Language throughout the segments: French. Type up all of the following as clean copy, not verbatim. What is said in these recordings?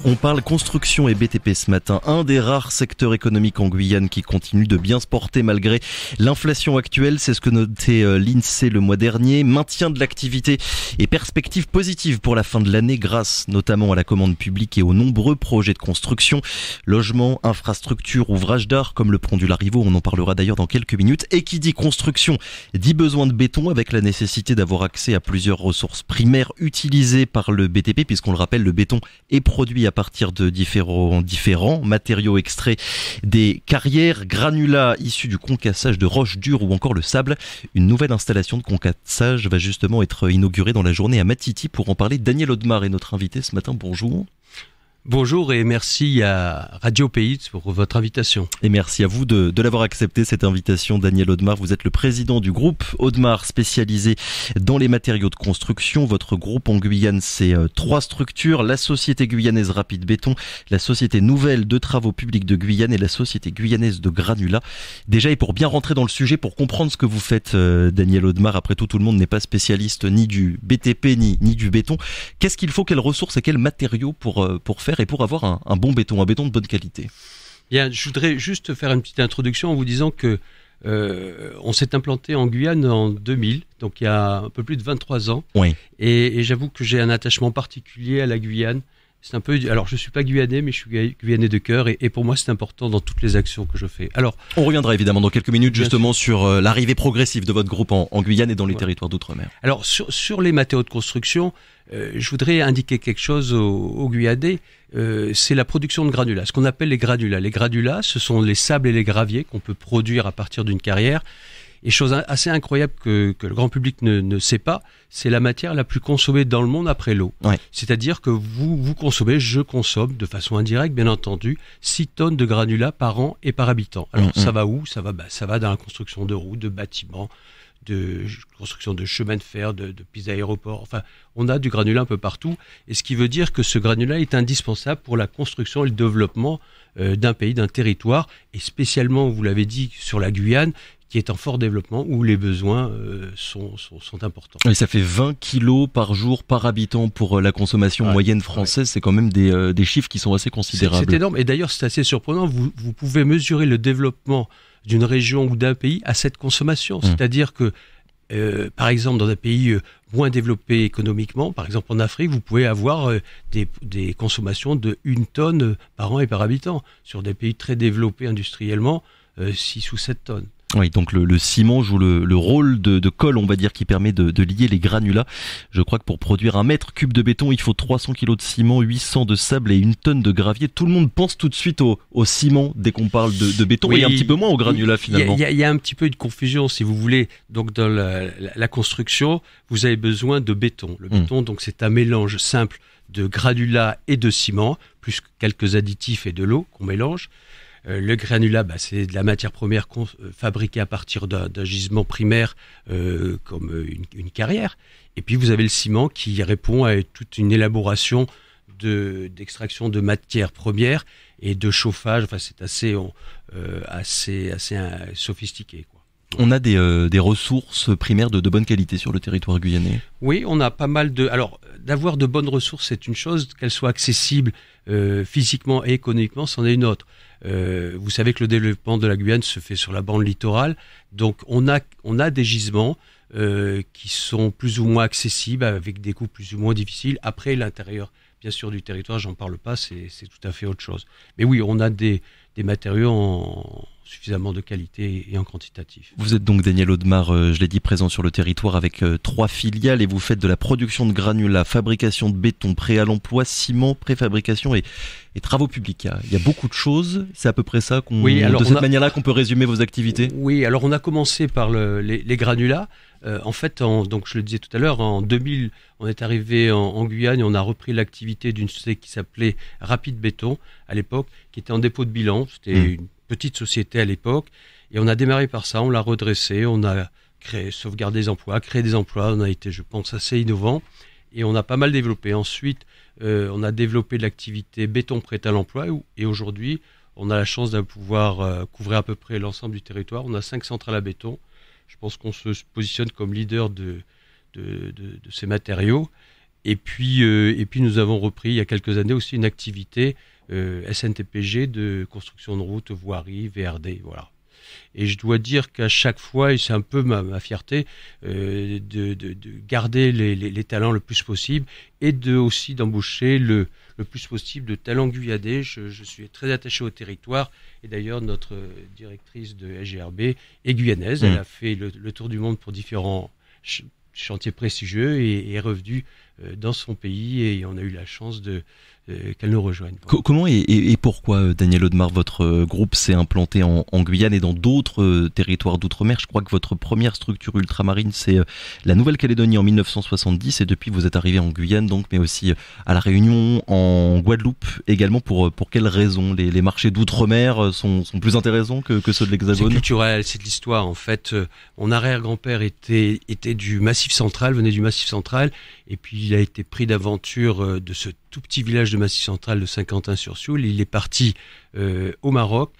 On parle construction et BTP ce matin, un des rares secteurs économiques en Guyane qui continue de bien se porter malgré l'inflation actuelle. C'est ce que notait l'INSEE le mois dernier. Maintien de l'activité et perspectives positives pour la fin de l'année grâce notamment à la commande publique et aux nombreux projets de construction. Logements, infrastructures, ouvrages d'art comme le pont du Larivot, on en parlera d'ailleurs dans quelques minutes. Et qui dit construction dit besoin de béton avec la nécessité d'avoir accès à plusieurs ressources primaires utilisées par le BTP puisqu'on le rappelle, le béton est produit à partir de différents matériaux extraits des carrières, granulats issus du concassage de roches dures ou encore le sable. Une nouvelle installation de concassage va justement être inaugurée dans la journée à Matiti. Pour en parler, Daniel Audemars est notre invité ce matin. Bonjour. Bonjour et merci à Radio Pays pour votre invitation. Et merci à vous de l'avoir accepté cette invitation, Daniel Audemars. Vous êtes le président du groupe Audemars spécialisé dans les matériaux de construction. Votre groupe en Guyane, c'est 3 structures. La Société Guyanaise Rapide Béton, la Société Nouvelle de Travaux Publics de Guyane et la Société Guyanaise de Granulats. Déjà, et pour bien rentrer dans le sujet, pour comprendre ce que vous faites, Daniel Audemars, après tout le monde n'est pas spécialiste ni du BTP ni du béton. Qu'est-ce qu'il faut, quelles ressources et quels matériaux pour faire et pour avoir un bon béton, un béton de bonne qualité? Bien, je voudrais juste faire une petite introduction en vous disant que on s'est implanté en Guyane en 2000, donc il y a un peu plus de 23 ans. Oui. Et j'avoue que j'ai un attachement particulier à la Guyane. C'est un peu, alors je suis pas guyanais, mais je suis guyanais de cœur, et pour moi c'est important dans toutes les actions que je fais. Alors, on reviendra évidemment dans quelques minutes justement sur l'arrivée progressive de votre groupe en Guyane et dans les territoires d'outre-mer. Alors sur les matériaux de construction, je voudrais indiquer quelque chose aux Guyanais. C'est la production de granulats, ce qu'on appelle les granulats. Les granulats, ce sont les sables et les graviers qu'on peut produire à partir d'une carrière. Et chose assez incroyable que le grand public ne sait pas, c'est la matière la plus consommée dans le monde après l'eau. Ouais. C'est-à-dire que vous consommez, je consomme de façon indirecte, bien entendu, 6 tonnes de granulats par an et par habitant. Alors ça va où ? Ça va dans la construction de routes, de bâtiments, de construction de chemins de fer, de pistes d'aéroports. Enfin, on a du granulat un peu partout. Et ce qui veut dire que ce granulat est indispensable pour la construction et le développement d'un pays, d'un territoire. Et spécialement, vous l'avez dit, sur la Guyane, qui est en fort développement, où les besoins sont importants. Et ça fait 20 kilos par jour par habitant pour la consommation moyenne française. C'est quand même des chiffres qui sont assez considérables. C'est énorme. Et d'ailleurs, c'est assez surprenant. Vous pouvez mesurer le développement d'une région ou d'un pays à cette consommation. C'est-à-dire que, par exemple, dans des pays moins développés économiquement, par exemple en Afrique, vous pouvez avoir des consommations de 1 tonne par an et par habitant. Sur des pays très développés industriellement, 6 ou 7 tonnes. Oui, donc le ciment joue le rôle de colle, on va dire, qui permet de lier les granulats. Je crois que pour produire 1 mètre cube de béton, il faut 300 kilos de ciment, 800 de sable et 1 tonne de gravier. Tout le monde pense tout de suite au ciment dès qu'on parle de béton, et un petit peu moins au granulat finalement. Il y a un petit peu de confusion, si vous voulez. Donc dans la construction, vous avez besoin de béton. Le béton, donc c'est un mélange simple de granulat et de ciment, plus quelques additifs et de l'eau qu'on mélange. Le granulat, c'est de la matière première fabriquée à partir d'un gisement primaire comme une carrière. Et puis vous avez le ciment qui répond à toute une élaboration d'extraction de matières premières et de chauffage. Enfin, c'est assez sophistiqué, quoi. On a des ressources primaires de bonne qualité sur le territoire guyanais. Oui, on a pas mal de... Alors, d'avoir de bonnes ressources, c'est une chose. Qu'elles soient accessibles physiquement et économiquement, c'en est une autre. Vous savez que le développement de la Guyane se fait sur la bande littorale. Donc, on a des gisements qui sont plus ou moins accessibles, avec des coûts plus ou moins difficiles. Après, l'intérieur, bien sûr, du territoire, j'en parle pas, c'est tout à fait autre chose. Mais oui, on a des matériaux suffisamment de qualité et en quantitatif. Vous êtes donc Daniel Audemars, je l'ai dit, présent sur le territoire avec 3 filiales et vous faites de la production de granulats, fabrication de béton, prêt à l'emploi, ciment, préfabrication et travaux publics. Il y a beaucoup de choses. C'est à peu près ça de cette manière-là qu'on peut résumer vos activités. Oui, alors on a commencé par les granulats. En fait, donc je le disais tout à l'heure, en 2000, on est arrivé en Guyane et on a repris l'activité d'une société qui s'appelait Rapide Béton à l'époque, qui était en dépôt de bilan. C'était une petite société à l'époque, et on a démarré par ça, on l'a redressé, on a sauvegardé des emplois, créé des emplois, on a été, je pense, assez innovant, et on a pas mal développé. Ensuite, on a développé de l'activité béton prêt à l'emploi, et aujourd'hui, on a la chance de pouvoir couvrir à peu près l'ensemble du territoire. On a 5 centrales à béton. Je pense qu'on se positionne comme leader de ces matériaux. Et puis nous avons repris il y a quelques années aussi une activité SNTPG de construction de routes, voirie, VRD, voilà. Et je dois dire qu'à chaque fois, et c'est un peu ma fierté, de garder les talents le plus possible et aussi d'embaucher le plus possible de talents guyanais. Je suis très attaché au territoire et d'ailleurs notre directrice de SGRB est guyanaise. Elle a fait le tour du monde pour différents chantiers prestigieux et est revenue dans son pays et on a eu la chance qu'elle nous rejoigne. Comment et pourquoi, Daniel Audemars, votre groupe s'est implanté en Guyane et dans d'autres territoires d'outre-mer? Je crois que votre première structure ultramarine, c'est la Nouvelle-Calédonie en 1970 et depuis vous êtes arrivé en Guyane, donc, mais aussi à La Réunion, en Guadeloupe également. Pour quelles raisons les marchés d'outre-mer sont plus intéressants que ceux de l'Hexagone? C'est culturel, c'est de l'histoire. En fait, mon arrière-grand-père était du Massif central, venait du Massif central, et puis il a été pris d'aventure de ce tout petit village de Massif central de Saint-Quentin-sur-Sioule. Il est parti au Maroc,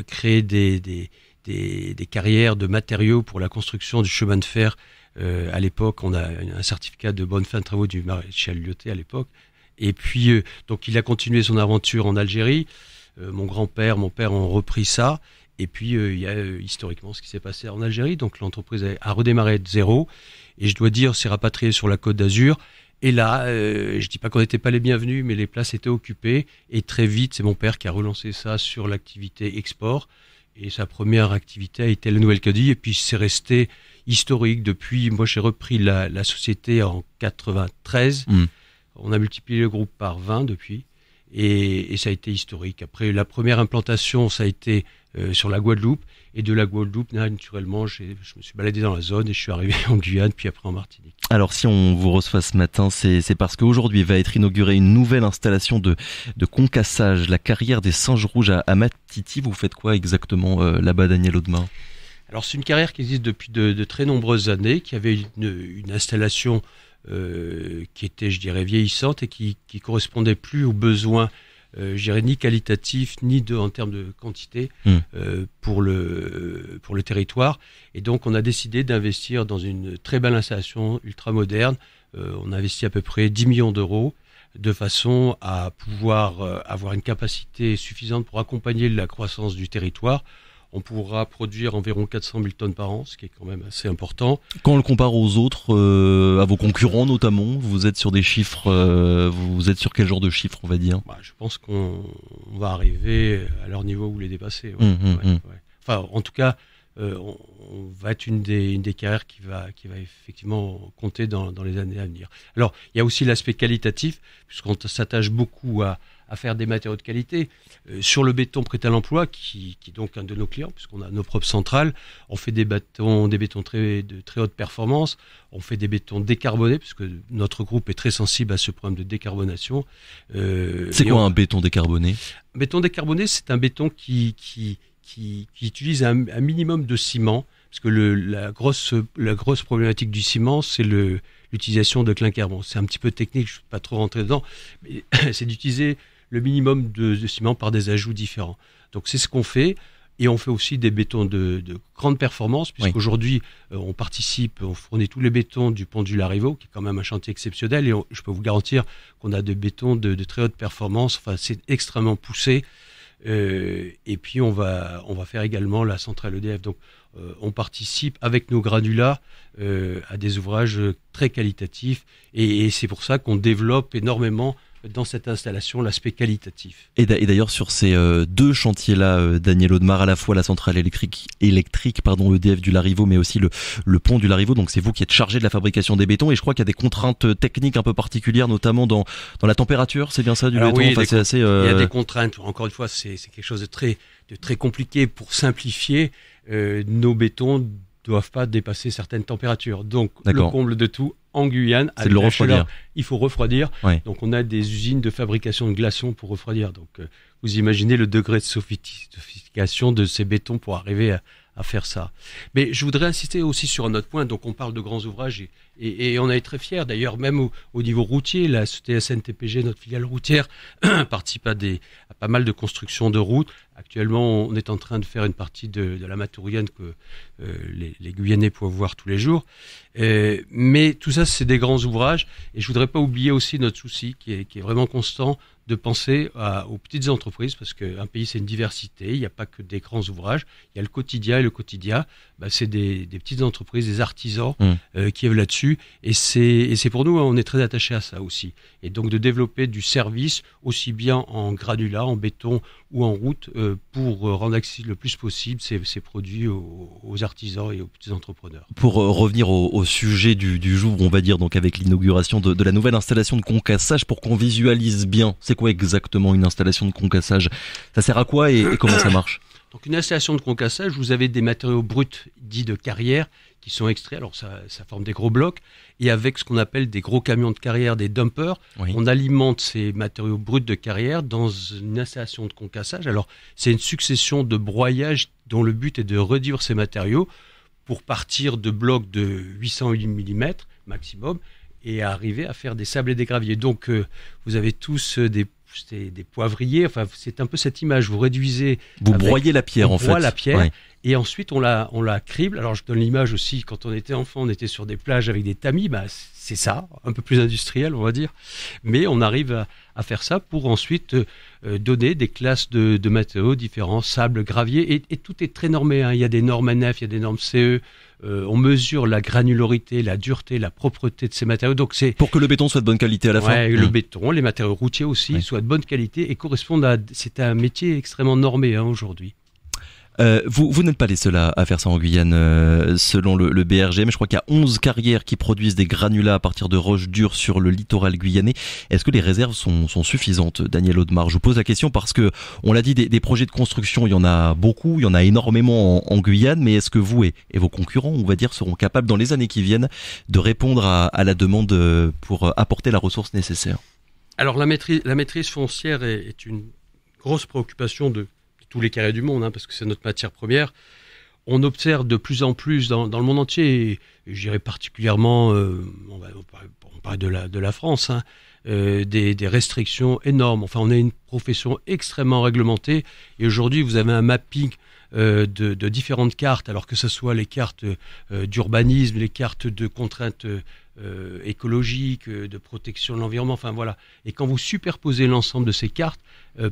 créer des carrières de matériaux pour la construction du chemin de fer. À l'époque, on a un certificat de bonne fin de travaux du maréchal Lyoté à l'époque. Et puis, donc, il a continué son aventure en Algérie. Mon grand-père, mon père ont repris ça. Et puis, il y a historiquement ce qui s'est passé en Algérie. Donc, l'entreprise a redémarré de zéro. Et je dois dire, c'est rapatrié sur la Côte d'Azur. Et là, je dis pas qu'on n'était pas les bienvenus, mais les places étaient occupées. Et très vite, c'est mon père qui a relancé ça sur l'activité export. Et sa première activité a été la Nouvelle-Calédonie. Et puis, c'est resté historique. Depuis, moi, j'ai repris la société en 93. On a multiplié le groupe par 20 depuis. Et ça a été historique. Après, la première implantation, ça a été sur la Guadeloupe. Et de la Guadeloupe, naturellement, je me suis baladé dans la zone et je suis arrivé en Guyane, puis après en Martinique. Alors, si on vous reçoit ce matin, c'est parce qu'aujourd'hui va être inaugurée une nouvelle installation de concassage, la carrière des singes rouges à Matiti. Vous faites quoi exactement là-bas, Daniel Audemars? Alors, c'est une carrière qui existe depuis de très nombreuses années, qui avait une installation qui était, je dirais, vieillissante et qui correspondait plus aux besoins, je dirais, ni qualitatifs, ni en termes de quantité pour le territoire. Et donc, on a décidé d'investir dans une très belle installation ultra moderne. On a investi à peu près 10 millions d'euros de façon à pouvoir avoir une capacité suffisante pour accompagner la croissance du territoire. On pourra produire environ 400 000 tonnes par an, ce qui est quand même assez important. Quand on le compare aux autres, à vos concurrents notamment, vous êtes sur des chiffres, vous êtes sur quel genre de chiffres, on va dire? Je pense qu'on va arriver à leur niveau ou les dépasser. Ouais. Enfin, en tout cas, on va être une des carrières qui va effectivement compter dans les années à venir. Alors, il y a aussi l'aspect qualitatif, puisqu'on s'attache beaucoup à faire des matériaux de qualité. Sur le béton prêt à l'emploi, qui est donc un de nos clients, puisqu'on a nos propres centrales, on fait des bétons de très haute performance, on fait des bétons décarbonés, puisque notre groupe est très sensible à ce problème de décarbonation. C'est quoi un béton décarboné? Un béton décarboné, c'est un béton qui utilise un minimum de ciment, parce que la grosse problématique du ciment, c'est l'utilisation de clinker. Bon, c'est un petit peu technique, je ne vais pas trop rentrer dedans, mais c'est d'utiliser le minimum de ciment par des ajouts différents. Donc c'est ce qu'on fait, et on fait aussi des bétons de grande performance, puisqu'aujourd'hui on fournit tous les bétons du pont du Larivot, qui est quand même un chantier exceptionnel, et je peux vous garantir qu'on a des bétons de très haute performance, enfin c'est extrêmement poussé. Et puis on va faire également la centrale EDF. Donc on participe avec nos granulats à des ouvrages très qualitatifs et c'est pour ça qu'on développe énormément dans cette installation l'aspect qualitatif. Et d'ailleurs sur ces deux chantiers-là, Daniel Audemars, à la fois la centrale électrique EDF du Larivot, mais aussi le pont du Larivot, donc c'est vous qui êtes chargé de la fabrication des bétons, et je crois qu'il y a des contraintes techniques un peu particulières, notamment dans la température, c'est bien ça, du béton? Oui, enfin, il y a des contraintes, encore une fois c'est quelque chose de très compliqué. Pour simplifier, nos bétons doivent pas dépasser certaines températures. Donc, le comble de tout, en Guyane, c'est de le refroidir. Il faut refroidir. Ouais. Donc, on a des usines de fabrication de glaçons pour refroidir. Donc, vous imaginez le degré de sophistication de ces bétons pour arriver à faire ça. Mais je voudrais insister aussi sur un autre point. Donc, on parle de grands ouvrages et on est très fiers. D'ailleurs, même au niveau routier, la SNTPG, notre filiale routière, participe à pas mal de construction de routes. Actuellement, on est en train de faire une partie de la Maturienne que les Guyanais peuvent voir tous les jours. Mais tout ça, c'est des grands ouvrages. Et je voudrais pas oublier aussi notre souci qui est vraiment constant de penser aux petites entreprises, parce qu'un pays, c'est une diversité. Il n'y a pas que des grands ouvrages. Il y a le quotidien, et le quotidien, c'est des petites entreprises, des artisans qui œuvrent là-dessus. Et c'est pour nous, on est très attachés à ça aussi. Et donc de développer du service, aussi bien en granulat, en béton ou en route, pour rendre accessible le plus possible ces produits aux artisans et aux petits entrepreneurs. Pour revenir au sujet du jour, on va dire, donc avec l'inauguration de la nouvelle installation de concassage, pour qu'on visualise bien, c'est quoi exactement une installation de concassage? Ça sert à quoi et comment ça marche? Donc une installation de concassage, vous avez des matériaux bruts dits de carrière qui sont extraits, alors ça forme des gros blocs, et avec ce qu'on appelle des gros camions de carrière, des dumpers, on alimente ces matériaux bruts de carrière dans une installation de concassage. Alors c'est une succession de broyages dont le but est de réduire ces matériaux pour partir de blocs de 800 mm maximum et arriver à faire des sables et des graviers. Donc vous avez tous des poivriers, enfin c'est un peu cette image, vous réduisez... Vous broyez la pierre en fait. On broie la pierre, et ensuite on la crible. Alors je donne l'image aussi, quand on était enfant, on était sur des plages avec des tamis, c'est ça, un peu plus industriel on va dire, mais on arrive à faire ça pour ensuite donner des classes de matériaux différents, sable, gravier, et tout est très normé, hein. Il y a des normes NF, il y a des normes CE, on mesure la granularité, la dureté, la propreté de ces matériaux. Donc c'est pour que le béton soit de bonne qualité à la fin. Le béton, les matériaux routiers aussi soient de bonne qualité et correspondent à... C'est un métier extrêmement normé aujourd'hui. Vous n'êtes pas les seuls à faire ça en Guyane, selon le BRGM. Je crois qu'il y a 11 carrières qui produisent des granulats à partir de roches dures sur le littoral guyanais. Est-ce que les réserves sont suffisantes, Daniel Audemars? Je vous pose la question parce que, on l'a dit, des projets de construction, il y en a beaucoup, il y en a énormément en Guyane, mais est-ce que vous et vos concurrents, on va dire, seront capables dans les années qui viennent de répondre à la demande pour apporter la ressource nécessaire? Alors la maîtrise foncière est une grosse préoccupation de tous les carrières du monde, hein, parce que c'est notre matière première. On observe de plus en plus dans le monde entier, et je dirais particulièrement, on parle de la France, hein, des restrictions énormes. Enfin, on a une profession extrêmement réglementée, et aujourd'hui, vous avez un mapping de différentes cartes, alors que ce soit les cartes d'urbanisme, les cartes de contraintes écologiques, de protection de l'environnement, enfin voilà. Et quand vous superposez l'ensemble de ces cartes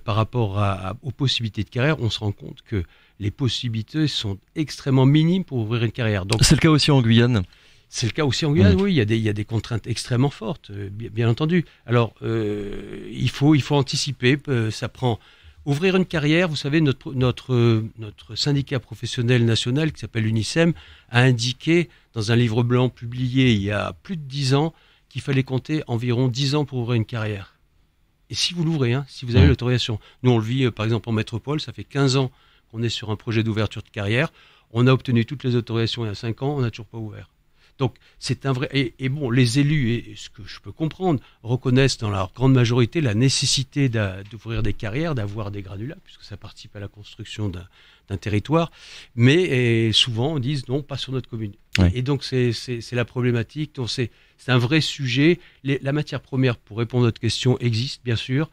par rapport aux possibilités de carrière, on se rend compte que les possibilités sont extrêmement minimes pour ouvrir une carrière. Donc, c'est le cas aussi en Guyane? C'est le cas aussi en Guyane, oui, il y a des contraintes extrêmement fortes, bien entendu. Alors, il faut anticiper, ça prend... Ouvrir une carrière, vous savez, notre syndicat professionnel national, qui s'appelle l'UNICEM, a indiqué dans un livre blanc publié il y a plus de 10 ans qu'il fallait compter environ 10 ans pour ouvrir une carrière. Et si vous l'ouvrez, hein, si vous avez l'autorisation. Nous, on le vit, par exemple, en métropole, ça fait 15 ans qu'on est sur un projet d'ouverture de carrière. On a obtenu toutes les autorisations il y a 5 ans, on n'a toujours pas ouvert. Donc, c'est un vrai... Et bon, les élus, et ce que je peux comprendre, reconnaissent dans leur grande majorité la nécessité d'ouvrir des carrières, d'avoir des granulats, puisque ça participe à la construction d'un territoire. Mais souvent, on dit non, pas sur notre commune. Oui. Et donc, c'est la problématique. Donc, c'est un vrai sujet. La matière première, pour répondre à votre question, existe, bien sûr.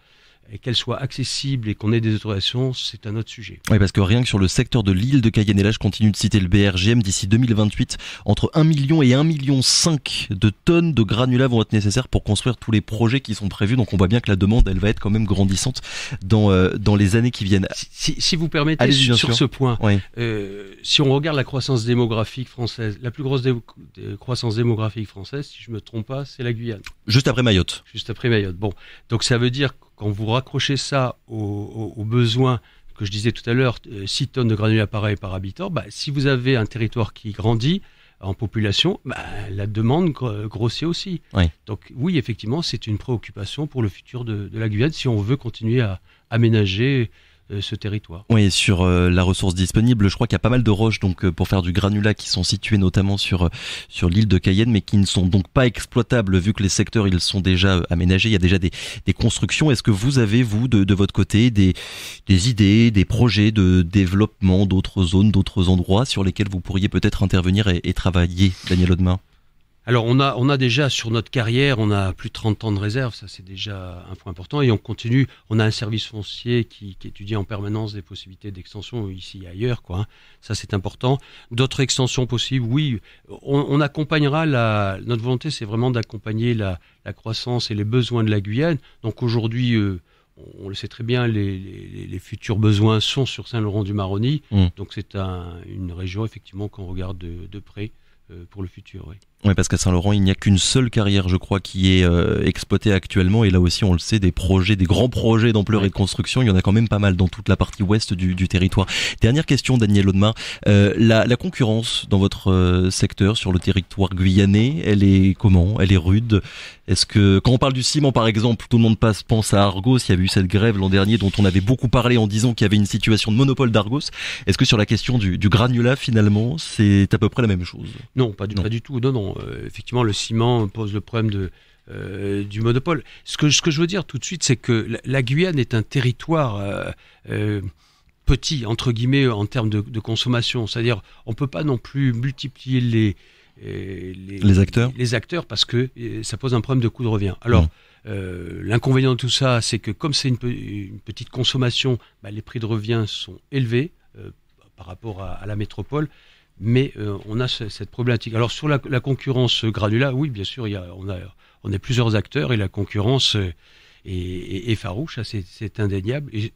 Et qu'elle soit accessible et qu'on ait des autorisations, c'est un autre sujet. Oui, parce que rien que sur le secteur de l'île de Cayenne, et là je continue de citer le BRGM, d'ici 2028, entre 1 million et 1,5 million de tonnes de granulats vont être nécessaires pour construire tous les projets qui sont prévus. Donc on voit bien que la demande, elle va être quand même grandissante dans les années qui viennent. Si vous permettez, sur ce point, si on regarde la croissance démographique française, la plus grosse croissance démographique française, si je ne me trompe pas, c'est la Guyane. Juste après Mayotte. Juste après Mayotte. Bon, donc ça veut dire quand vous raccrochez ça aux besoins que je disais tout à l'heure, 6 tonnes de granulats par habitant, si vous avez un territoire qui grandit en population, la demande grossit aussi. Oui. Donc oui, effectivement, c'est une préoccupation pour le futur de la Guyane si on veut continuer à aménager ce territoire. Oui, sur la ressource disponible, je crois qu'il y a pas mal de roches donc pour faire du granulat qui sont situées notamment sur l'île de Cayenne, mais qui ne sont donc pas exploitables vu que les secteurs ils sont déjà aménagés. Il y a déjà des constructions. Est-ce que vous avez de votre côté des idées, des projets de développement d'autres zones, d'autres endroits sur lesquels vous pourriez peut-être intervenir et travailler, Daniel Audemars? Alors on a déjà sur notre carrière, on a plus de 30 ans de réserve, ça c'est déjà un point important, et on continue, on a un service foncier qui étudie en permanence des possibilités d'extension ici et ailleurs, quoi. Ça c'est important. D'autres extensions possibles, oui, on accompagnera notre volonté c'est vraiment d'accompagner la croissance et les besoins de la Guyane. Donc aujourd'hui, on le sait très bien, les futurs besoins sont sur Saint-Laurent-du-Maroni, donc c'est une région effectivement qu'on regarde de près pour le futur, oui. Oui, parce qu'à Saint-Laurent, il n'y a qu'une seule carrière, je crois, qui est exploitée actuellement. Et là aussi, on le sait, des grands projets d'ampleur et de construction, il y en a quand même pas mal dans toute la partie ouest du territoire. Dernière question, Daniel Audemars. La concurrence dans votre secteur, sur le territoire guyanais, elle est comment? Elle est rude? Est-ce que, quand on parle du ciment, par exemple, tout le monde pense à Argos. Il y avait eu cette grève l'an dernier dont on avait beaucoup parlé en disant qu'il y avait une situation de monopole d'Argos. Est-ce que sur la question du granulat, finalement, c'est à peu près la même chose? Non, pas du tout. Non. Effectivement, le ciment pose le problème du monopole. Ce que je veux dire tout de suite, c'est que la Guyane est un territoire petit, entre guillemets, en termes de consommation. C'est-à-dire, on peut pas non plus multiplier les acteurs parce que ça pose un problème de coût de revient. Alors, l'inconvénient de tout ça, c'est que comme c'est une petite consommation, les prix de revient sont élevés par rapport à la métropole. Mais on a cette problématique. Alors sur la concurrence granulat, oui, bien sûr, on a plusieurs acteurs et la concurrence est farouche, ça, c'est indéniable. Et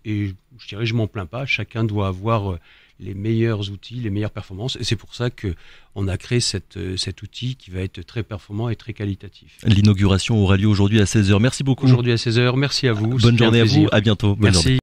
je dirais, je m'en plains pas. Chacun doit avoir les meilleurs outils, les meilleures performances. Et c'est pour ça que on a créé cet outil qui va être très performant et très qualitatif. L'inauguration aura lieu aujourd'hui à 16h. Merci beaucoup. Aujourd'hui à 16h. Merci à vous. Bonne journée à vous. À bientôt. Bonne Merci. Journée.